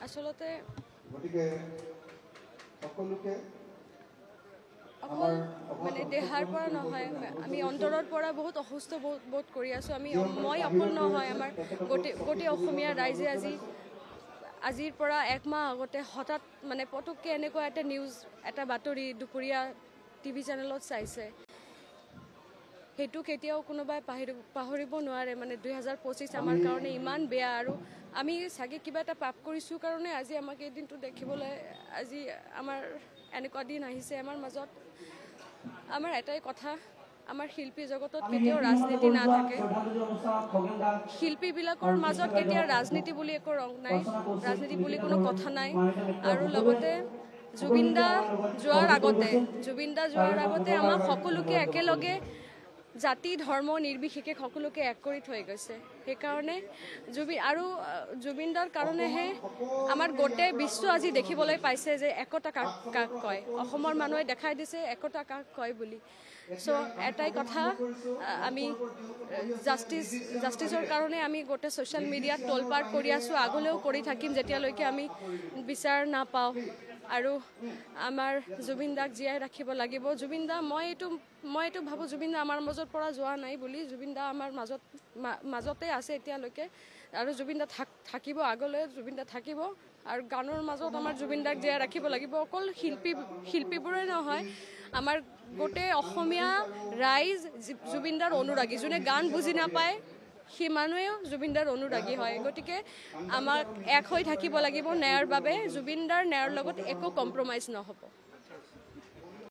আসলতে গতিকে সকলোকে অকল মানে দেহাৰ পৰা নহয় আমি অন্তৰৰ পৰা বহুত অসুস্থ বোধ কৰি আছোঁ মই অকল নহয় আমাৰ গোটেই অসমীয়া ৰাইজে আজিৰ পৰা একমাহ আগতে হঠাৎ মানে পটককৈ এনেকুৱা এটা নিউজ এটা বাতৰি দুপৰীয়া টিভি চেনেলত চাইছে সেইটো কেতিয়াও কোনোবাই পাহৰিব নোৱাৰে মানে 2025 আমাৰ কাৰণে ইমান বেয়া আৰু আমি চাগে কিবা এটা পাপ কৰিছোঁ কাৰণে আজি আমাক এই দিনটো দেখিবলৈ আজি আমাৰ এনেকুৱা দিন আহিছে আমাৰ মাজত আমাৰ এটাই কথা আমাৰ শিল্পী জগতত কেতিয়াও ৰাজনীতি নাথাকে শিল্পীবিলাকৰ মাজত কেতিয়া ৰাজনীতি বুলি একো ৰং নাই ৰাজনীতি বুলি কোনো কথা নাই আৰু লগতে জুবিন দা যোৱাৰ আগতে আমাক সকলোকে একেলগে জাতি ধৰ্ম নিৰ্বিশেষে সকলোকে এক কৰি থৈ গৈছে সেইকাৰণে জুবিন দাৰ কাৰণেহে আমাৰ গোটেই বিশ্ব আজি দেখিবলৈ পাইছে যে একতা কাক কয় অসমৰ মানুহে দেখাই দিছে একতা কাক কয় বুলি সো এটাই কথা আমি জাষ্টিছৰ কাৰণে আমি গোটেই সোশ্যাল মিডিয়াত টলপাৰ কৰি আছোঁ আগলৈও কৰি থাকিম যেতিয়ালৈকে আমি বিচাৰ নাপাওঁ আৰু আমাৰ জুবিন দাক জীয়াই ৰাখিব লাগিব জুবিন দা মই এইটো ভাবোঁ জুবিন দা আমাৰ মাজৰ পৰা যোৱা নাই বুলি জুবিন দা আমাৰ মাজতে আছে এতিয়ালৈকে আৰু জুবিন দা থাকিব আগলৈ জুবিন দা থাকিব আৰু গানৰ মাজত আমাৰ জুবিন দাক জীয়াই ৰাখিব লাগিব অকল শিল্পীবোৰে নহয় আমাৰ গোটেই অসমীয়া ৰাইজ জুবিন দাৰ অনুৰাগী যোনে গান বুজি নাপায় সেই মানুহেও জুবিন দাৰ অনুৰাগী হয় গতিকে আমাক এক হৈ থাকিব লাগিব ন্যায়ৰ বাবে জুবিন দাৰ ন্যায়ৰ লগত একো কম্প্ৰমাইজ নহ'ব